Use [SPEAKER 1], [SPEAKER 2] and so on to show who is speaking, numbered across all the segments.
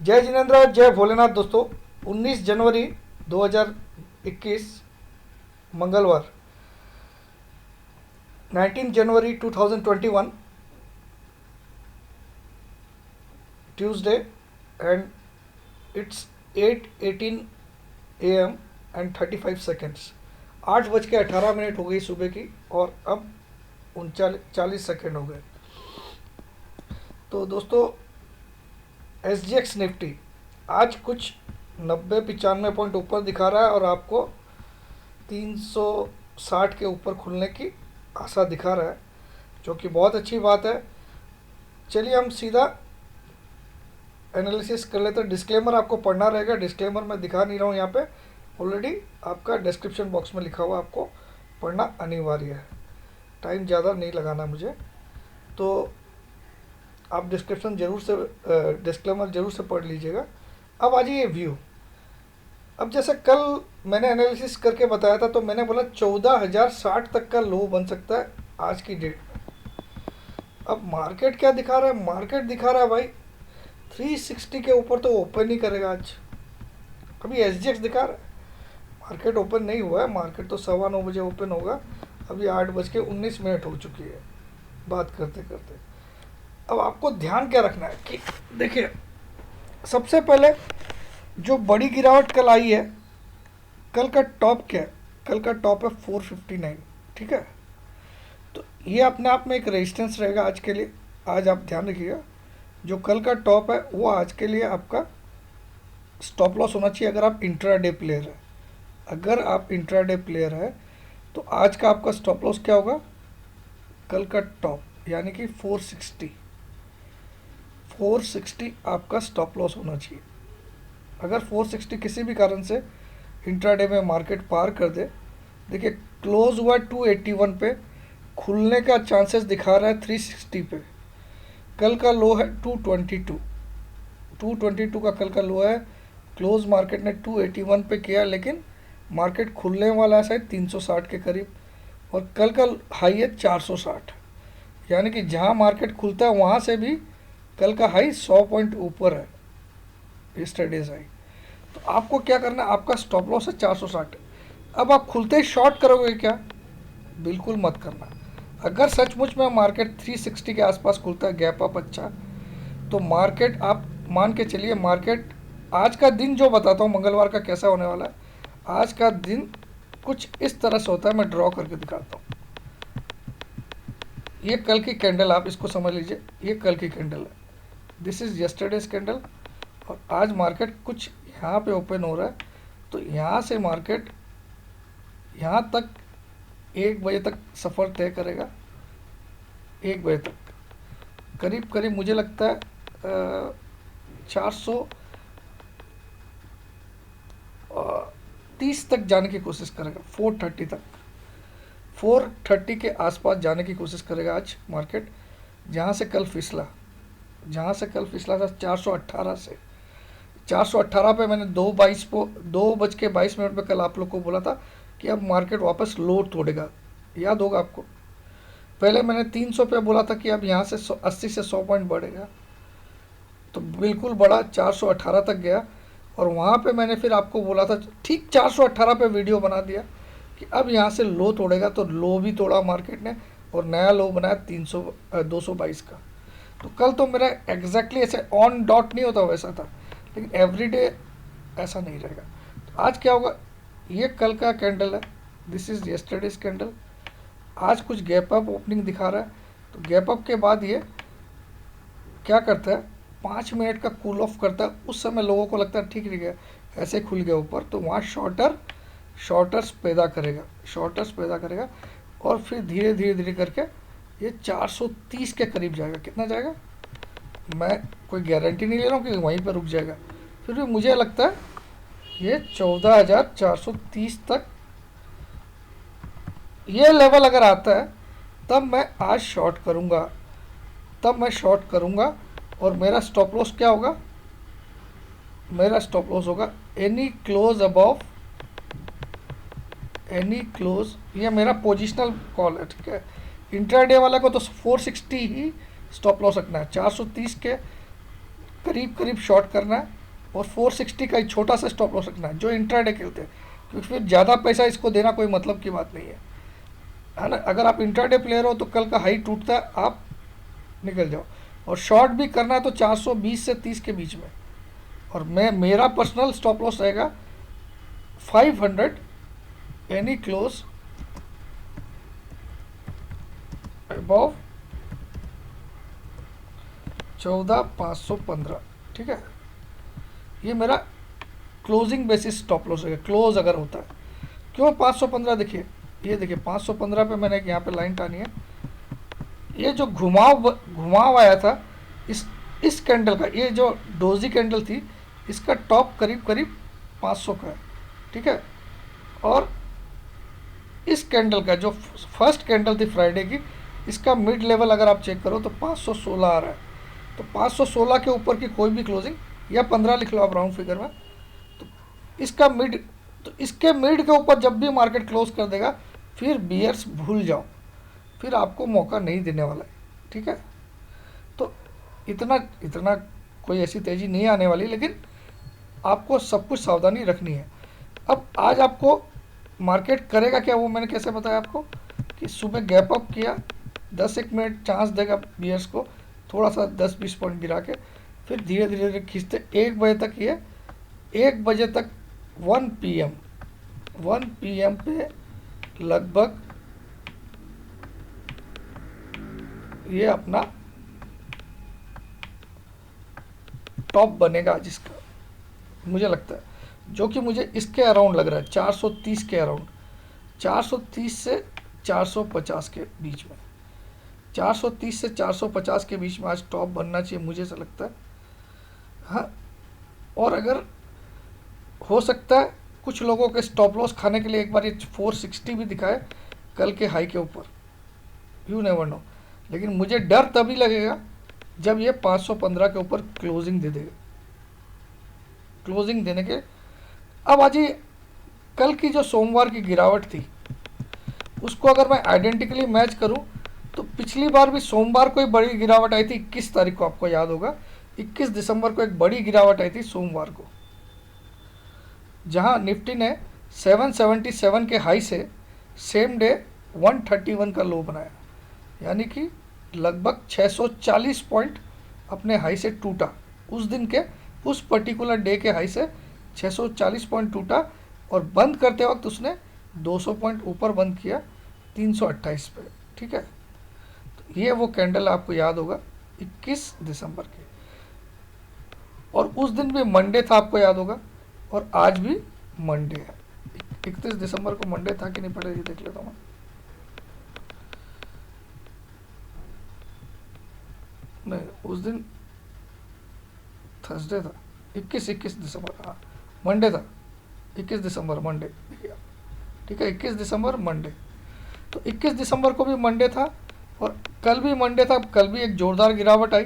[SPEAKER 1] जय जिनेन्द्र, जय भोलेनाथ दोस्तों। 19 जनवरी 2021 मंगलवार, 19 जनवरी 2021 Tuesday, and it's 8:18 AM and 35 seconds. 8:18 हो गई सुबह की, और अब 39 40 सेकेंड हो गए। तो दोस्तों, SGX निफ्टी आज कुछ 90-95 पॉइंट ऊपर दिखा रहा है, और आपको 360 के ऊपर खुलने की आशा दिखा रहा है, जो कि बहुत अच्छी बात है। चलिए हम सीधा एनालिसिस कर लेते हैं। डिस्क्लेमर आपको पढ़ना रहेगा। डिस्क्लेमर मैं दिखा नहीं रहा हूँ यहाँ पे, ऑलरेडी आपका डिस्क्रिप्शन बॉक्स में लिखा हुआ, आपको पढ़ना अनिवार्य है। टाइम ज़्यादा नहीं लगाना मुझे, तो आप डिस्क्रिप्शन जरूर से डिस्क्लेमर जरूर से पढ़ लीजिएगा। अब आ जाइए व्यू। अब जैसे कल मैंने एनालिसिस करके बताया था, तो मैंने बोला 14,060 तक का लो बन सकता है आज की डेट में। अब मार्केट क्या दिखा रहा है? मार्केट दिखा रहा है भाई 360 के ऊपर तो ओपन ही करेगा आज। अभी SGX दिखा रहा है, मार्केट ओपन नहीं हुआ है। मार्केट तो 9:15 बजे ओपन होगा। अभी 8:19 हो चुकी है बात करते करते। अब आपको ध्यान क्या रखना है कि देखिए, सबसे पहले जो बड़ी गिरावट कल आई है, कल का टॉप क्या है? कल का टॉप है 459, ठीक है। तो ये अपने आप में एक रेजिस्टेंस रहेगा आज के लिए। आज आप ध्यान रखिएगा, जो कल का टॉप है वो आज के लिए आपका स्टॉप लॉस होना चाहिए, अगर आप इंट्राडे प्लेयर है। अगर आप इंट्राडे प्लेयर है तो आज का आपका स्टॉप लॉस क्या होगा? कल का टॉप, यानी कि 460 आपका स्टॉप लॉस होना चाहिए। अगर 460 किसी भी कारण से इंट्राडे में मार्केट पार कर दे, देखिए क्लोज हुआ 281 पे, खुलने का चांसेस दिखा रहा है 360 पे। कल का लो है 222 का कल का लो है। क्लोज मार्केट ने 281 पे किया, लेकिन मार्केट खुलने वाला है शायद 360 के करीब, और कल का हाई है 460। यानी कि जहां मार्केट खुलता है वहां से भी कल का हाई 100 पॉइंट ऊपर है, यस्टरडेज हाई। तो आपको क्या करना है? आपका स्टॉप लॉस है 460। अब आप खुलते ही शॉर्ट करोगे क्या? बिल्कुल मत करना। अगर सचमुच में मार्केट 360 के आसपास खुलता है, गैप अप अच्छा, तो मार्केट आप मान के चलिए, मार्केट आज का दिन जो बताता हूँ मंगलवार का कैसा होने वाला है। आज का दिन कुछ इस तरह से होता है, मैं ड्रॉ करके दिखाता हूँ। ये कल की कैंडल, आप इसको समझ लीजिए, ये कल की कैंडल है। दिस इज यस्टरडेज कैंडल, और आज मार्केट कुछ यहाँ पे ओपन हो रहा है। तो यहाँ से मार्केट यहाँ तक 1 बजे तक सफ़र तय करेगा। 1 बजे तक करीब करीब मुझे लगता है 430 तक जाने की कोशिश करेगा। 430 तक, 430 के आसपास जाने की कोशिश करेगा आज मार्केट। जहाँ से कल फिसला था 418 से, 418 पे मैंने 2:22 पे कल आप लोग को बोला था कि अब मार्केट वापस लो तोड़ेगा, याद होगा आपको। पहले मैंने 300 पे बोला था कि अब यहाँ से 80 से 100 पॉइंट बढ़ेगा, तो बिल्कुल बढ़ा, 418 तक गया। और वहाँ पे मैंने फिर आपको बोला था, ठीक 418 पे वीडियो बना दिया कि अब यहाँ से लो तोड़ेगा। तो लो भी तोड़ा मार्केट ने, और नया लो बनाया 222 का। तो कल तो मेरा एग्जैक्टली ऐसे ऑन डॉट नहीं होता वैसा था, लेकिन एवरीडे ऐसा नहीं रहेगा। तो आज क्या होगा? ये कल का कैंडल है, दिस इज यस्टरडेज कैंडल। आज कुछ गैप अप ओपनिंग दिखा रहा है, तो गैप अप के बाद ये क्या करता है? 5 मिनट का कूल ऑफ करता है। उस समय लोगों को लगता है ठीक नहीं गया, ऐसे खुल गया ऊपर, तो वहाँ शॉर्टर्स पैदा करेगा, और फिर धीरे धीरे धीरे करके ये 430 के करीब जाएगा। कितना जाएगा मैं कोई गारंटी नहीं ले रहा हूँ कि वहीं पर रुक जाएगा, फिर भी मुझे लगता है ये 14,430 तक ये लेवल अगर आता है, तब मैं आज शॉर्ट करूँगा। और मेरा स्टॉप लॉस क्या होगा? मेरा स्टॉप लॉस होगा एनी क्लोज, ये मेरा पोजिशनल कॉल है, ठीक है। इंट्राडे वाला को तो 460 ही स्टॉप लॉस रखना है। 430 के करीब करीब शॉर्ट करना है और 460 का एक छोटा सा स्टॉप लॉस रखना है जो इंट्राडे खेलते हैं, क्योंकि फिर ज़्यादा पैसा इसको देना कोई मतलब की बात नहीं है ना। अगर आप इंट्राडे प्लेयर हो तो कल का हाई टूटता है आप निकल जाओ, और शॉर्ट भी करना है तो 420 से 30 के बीच में। और मेरा पर्सनल स्टॉप लॉस रहेगा 500 एनी क्लोज अबव 14,515, ठीक है। ये मेरा क्लोजिंग बेसिस स्टॉप लॉस है, क्लोज अगर होता है। क्यों 515? देखिए, ये देखिए 515 पे मैंने यहाँ पे लाइन टानी है। ये जो घुमाव आया था इस कैंडल का, ये जो डोजी कैंडल थी, इसका टॉप करीब करीब 500 का है, ठीक है। और इस कैंडल का जो फर्स्ट कैंडल थी फ्राइडे की, इसका मिड लेवल अगर आप चेक करो तो 516 आ रहा है। तो 516 के ऊपर की कोई भी क्लोजिंग, या 15 लिख लो आप राउंड फिगर में, तो इसका मिड, तो इसके मिड के ऊपर जब भी मार्केट क्लोज कर देगा फिर बियर्स भूल जाओ, फिर आपको मौका नहीं देने वाला है, ठीक है। तो इतना कोई ऐसी तेज़ी नहीं आने वाली, लेकिन आपको सब कुछ सावधानी रखनी है। अब आज आपको मार्केट करेगा क्या, वो मैंने कैसे बताया आपको कि सुबह गैप अप किया, 10-1 मिनट चांस देगा बियर्स को, थोड़ा सा 10-20 पॉइंट गिरा के, फिर धीरे धीरे खींचते 1 बजे तक, ये 1 बजे तक 1 PM पे लगभग ये अपना टॉप बनेगा जिसका मुझे लगता है, जो कि मुझे इसके अराउंड लग रहा है 430 के अराउंड, 430 से 450 के बीच में, 430 से 450 के बीच में आज टॉप बनना चाहिए, मुझे ऐसा लगता है। हाँ, और अगर हो सकता है कुछ लोगों के स्टॉप लॉस खाने के लिए एक बार ये 460 भी दिखाए कल के हाई के ऊपर, यू नेवर नो। लेकिन मुझे डर तभी लगेगा जब ये 515 के ऊपर क्लोजिंग दे देगा। क्लोजिंग देने के अब आज ये कल की जो सोमवार की गिरावट थी उसको अगर मैं आइडेंटिकली मैच करूं तो पिछली बार भी सोमवार को एक बड़ी गिरावट आई थी, 21 तारीख को, आपको याद होगा 21 दिसंबर को एक बड़ी गिरावट आई थी सोमवार को, जहां निफ्टी ने 777 के हाई से सेम डे 131 का लो बनाया, यानी कि लगभग 640 पॉइंट अपने हाई से टूटा। उस दिन के उस पर्टिकुलर डे के हाई से 640 पॉइंट टूटा, और बंद करते वक्त उसने 200 पॉइंट ऊपर बंद किया 328 पे, ठीक है। तो ये वो कैंडल आपको याद होगा 21 दिसंबर के, और उस दिन भी मंडे था, आपको याद होगा, और आज भी मंडे है। 31 दिसंबर को मंडे था कि नहीं, पहले ये देख लेता हूँ। नहीं, उस दिन थर्सडे था, 21 दिसंबर, हाँ मंडे था, 21 दिसंबर मंडे, ठीक है, 21 दिसंबर मंडे। तो 21 दिसंबर को भी मंडे था और कल भी मंडे था, कल भी एक ज़ोरदार गिरावट आई।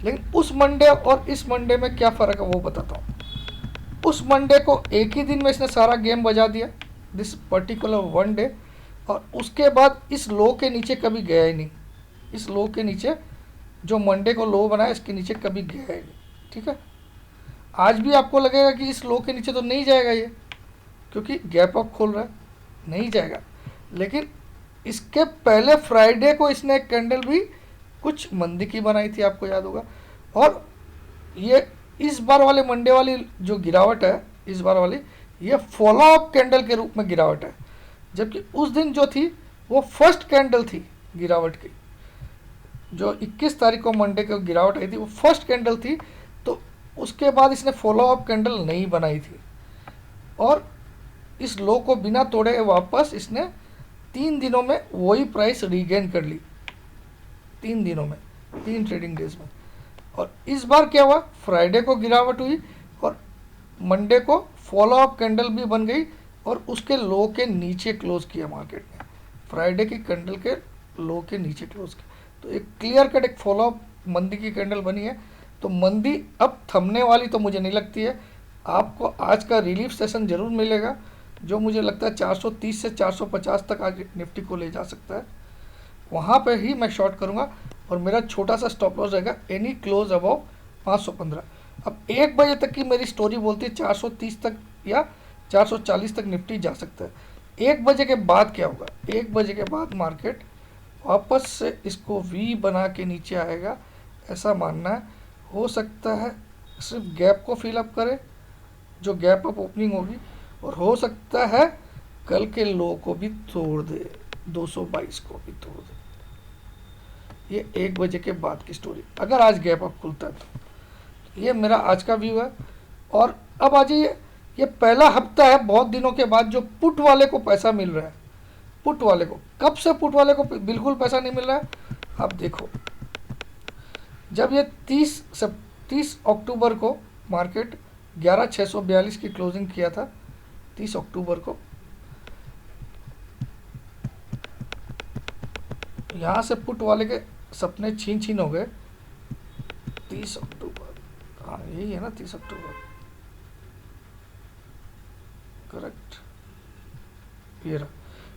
[SPEAKER 1] लेकिन उस मंडे और इस मंडे में क्या फ़र्क है वो बताता हूँ। उस मंडे को एक ही दिन में इसने सारा गेम बजा दिया, दिस पर्टिकुलर वन डे, और उसके बाद इस लो के नीचे कभी गया ही नहीं। इस लो के नीचे जो मंडे को लो बनाया, इसके नीचे कभी गया ही नहीं, ठीक है। आज भी आपको लगेगा कि इस लो के नीचे तो नहीं जाएगा ये, क्योंकि गैप अप खोल रहा है, नहीं जाएगा। लेकिन इसके पहले फ्राइडे को इसने एक कैंडल भी कुछ मंदी की बनाई थी, आपको याद होगा। और ये इस बार वाले मंडे वाली जो गिरावट है, इस बार वाली, ये फॉलो अप कैंडल के रूप में गिरावट है, जबकि उस दिन जो थी वो फर्स्ट कैंडल थी गिरावट की। जो 21 तारीख को मंडे को गिरावट आई थी वो फर्स्ट कैंडल थी, तो उसके बाद इसने फॉलो अप कैंडल नहीं बनाई थी, और इस लो को बिना तोड़े वापस इसने 3 दिनों में वही प्राइस रीगेन कर ली, 3 दिनों में, 3 ट्रेडिंग डेज में। और इस बार क्या हुआ, फ्राइडे को गिरावट हुई और मंडे को फॉलो अप कैंडल भी बन गई और उसके लो के नीचे क्लोज किया मार्केट ने, फ्राइडे की कैंडल के लो के नीचे क्लोज किया। तो एक क्लियर कट एक फॉलो अप मंदी की कैंडल बनी है। तो मंदी अब थमने वाली तो मुझे नहीं लगती है। आपको आज का रिलीफ सेशन जरूर मिलेगा, जो मुझे लगता है 430 से 450 तक आज निफ्टी को ले जा सकता है। वहाँ पे ही मैं शॉर्ट करूँगा, और मेरा छोटा सा स्टॉप लॉस रहेगा एनी क्लोज अबव 515। अब 1 बजे तक की मेरी स्टोरी बोलती है 430 तक या 440 तक निफ्टी जा सकता है। 1 बजे के बाद क्या होगा? 1 बजे के बाद मार्केट वापस से इसको वी बना के नीचे आएगा, ऐसा मानना है। हो सकता है सिर्फ गैप को फिलअप करे, जो गैप अप ओपनिंग होगी, और हो सकता है कल के लो को भी तोड़ दे, 222 को भी तोड़ दे। ये 1 बजे के बाद की स्टोरी, अगर आज गैप अप खुलता है तो। ये मेरा आज का व्यू है। और अब आ जाइए, ये पहला हफ्ता है बहुत दिनों के बाद जो पुट वाले को पैसा मिल रहा है। पुट वाले को, कब से पुट वाले को बिल्कुल पैसा नहीं मिल रहा है? आप देखो, जब ये 30 अक्टूबर को मार्केट 11,642 की क्लोजिंग किया था, 30 अक्टूबर को, यहाँ से पुट वाले के सपने छीन छीन हो गए। 30 अक्टूबर, हाँ यही है ना, 30 अक्टूबर, करेक्ट, ये रहा।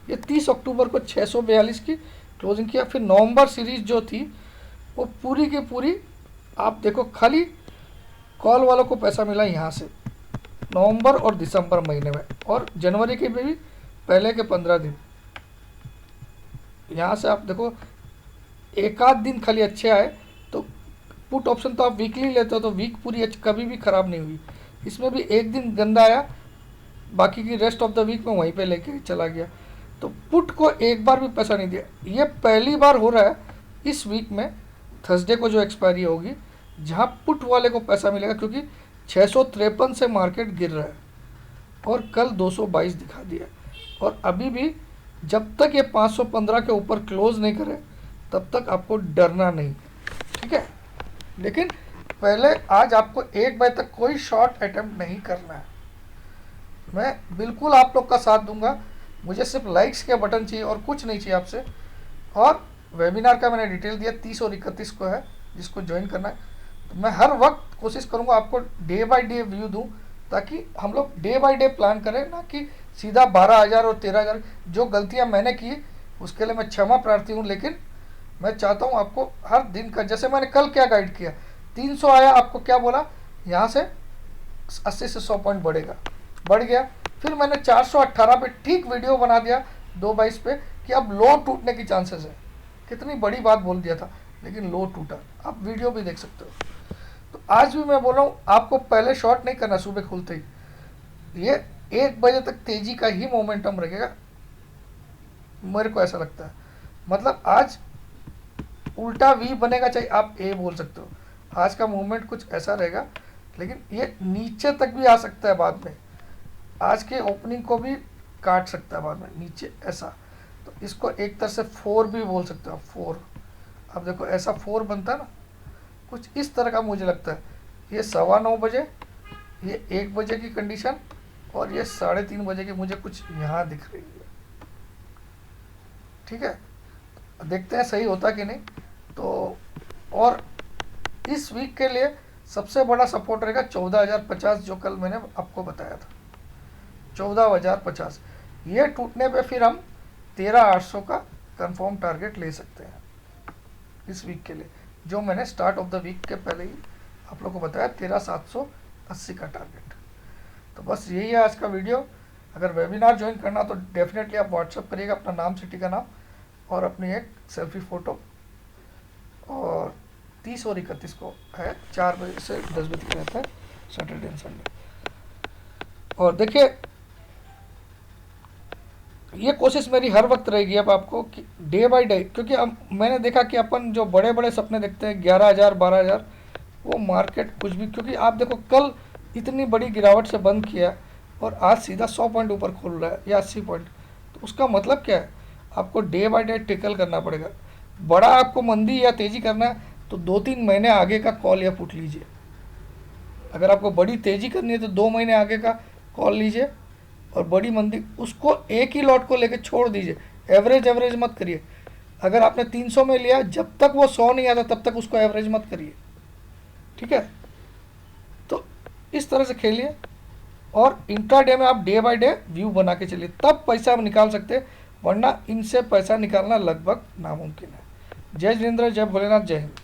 [SPEAKER 1] ये 30 अक्टूबर को 642 की क्लोजिंग किया। फिर नवंबर सीरीज जो थी वो पूरी की पूरी, आप देखो, खाली कॉल वालों को पैसा मिला यहाँ से नवंबर और दिसंबर महीने में, और जनवरी के भी पहले के 15 दिन। यहाँ से आप देखो, एक आध दिन खाली अच्छे आए। तो पुट ऑप्शन तो आप वीकली लेते हो, तो वीक पूरी कभी भी ख़राब नहीं हुई। इसमें भी एक दिन गंदा आया, बाकी की रेस्ट ऑफ द वीक में वहीं पे लेके चला गया। तो पुट को एक बार भी पैसा नहीं दिया। ये पहली बार हो रहा है इस वीक में, थर्सडे को जो एक्सपायरी होगी, जहाँ पुट वाले को पैसा मिलेगा, क्योंकि 653 से मार्केट गिर रहा है और कल 222 दिखा दिया। और अभी भी जब तक ये 515 के ऊपर क्लोज नहीं करे तब तक आपको डरना नहीं, ठीक है। लेकिन पहले आज आपको 1 बजे तक कोई शॉर्ट अटेम्प्ट नहीं करना है। मैं बिल्कुल आप लोग का साथ दूंगा, मुझे सिर्फ लाइक्स के बटन चाहिए और कुछ नहीं चाहिए आपसे। और वेबिनार का मैंने डिटेल दिया, 30 और 31 को है, जिसको ज्वाइन करना है। तो मैं हर वक्त कोशिश करूंगा आपको डे बाय डे व्यू दूं, ताकि हम लोग डे बाय डे प्लान करें, ना कि सीधा 12,000 और 13,000। जो गलतियां मैंने की उसके लिए मैं क्षमा प्रार्थी हूं, लेकिन मैं चाहता हूं आपको हर दिन का, जैसे मैंने कल क्या गाइड किया, 300 आया, आपको क्या बोला, यहाँ से 80 से 100 पॉइंट बढ़ेगा, बढ़ गया। फिर मैंने 418 पे ठीक वीडियो बना दिया 2:22 पे कि अब लो टूटने की चांसेस है। कितनी बड़ी बात बोल दिया था, लेकिन लो टूटा। आप वीडियो भी देख सकते हो। तो आज भी मैं बोल रहा हूँ, आपको पहले शॉर्ट नहीं करना सुबह खुलते ही। ये 1 बजे तक तेजी का ही मोमेंटम रहेगा, मेरे को ऐसा लगता है। मतलब आज उल्टा वी बनेगा, चाहे आप ए बोल सकते हो। आज का मूवमेंट कुछ ऐसा रहेगा, लेकिन ये नीचे तक भी आ सकता है बाद में। आज के ओपनिंग को भी काट सकता है बाद में नीचे, ऐसा। तो इसको एक तरह से 4 भी बोल सकते हो, 4। अब देखो ऐसा 4 बनता है ना, कुछ इस तरह का मुझे लगता है। ये 9:15 बजे, ये 1 बजे की कंडीशन, और ये 3:30 बजे की मुझे कुछ यहाँ दिख रही है, ठीक है। देखते हैं सही होता कि नहीं। तो और इस वीक के लिए सबसे बड़ा सपोर्ट रहेगा 14,050, जो कल मैंने आपको बताया था, 14,050। ये टूटने पे फिर हम 13,800 का कंफर्म टारगेट ले सकते हैं इस वीक के लिए, जो मैंने स्टार्ट ऑफ द वीक के पहले ही आप लोग को बताया, 13,780 का टारगेट। तो बस यही है आज का वीडियो। अगर वेबिनार ज्वाइन करना तो डेफिनेटली आप व्हाट्सअप करिएगा, अपना नाम, सिटी का नाम और अपनी एक सेल्फी फ़ोटो। और 30 और 31 को है, 4 बजे से 10 बजे तक रहता है, सैटरडे एंड संडे। और देखिए, ये कोशिश मेरी हर वक्त रहेगी अब आपको कि डे बाय डे, क्योंकि अब मैंने देखा कि अपन जो बड़े बड़े सपने देखते हैं 11,000 12,000, वो मार्केट कुछ भी, क्योंकि आप देखो कल इतनी बड़ी गिरावट से बंद किया और आज सीधा 100 पॉइंट ऊपर खोल रहा है या 80 पॉइंट। तो उसका मतलब क्या है, आपको डे बाय डे टिकल करना पड़ेगा। बड़ा आपको मंदी या तेज़ी करना है तो 2-3 महीने आगे का कॉल या पुट लीजिए। अगर आपको बड़ी तेज़ी करनी है तो 2 महीने आगे का कॉल लीजिए, और बड़ी मंदी उसको एक ही लॉट को लेके छोड़ दीजिए। एवरेज मत करिए। अगर आपने 300 में लिया, जब तक वो 100 नहीं आता तब तक उसको एवरेज मत करिए, ठीक है। तो इस तरह से खेलिए, और इंट्राडे में आप डे बाय डे व्यू बना के चलिए, तब पैसा आप निकाल सकते हैं, वरना इनसे पैसा निकालना लगभग नामुमकिन है। जय जिनेंद्र, जय भोलेनाथ, जय हिंद।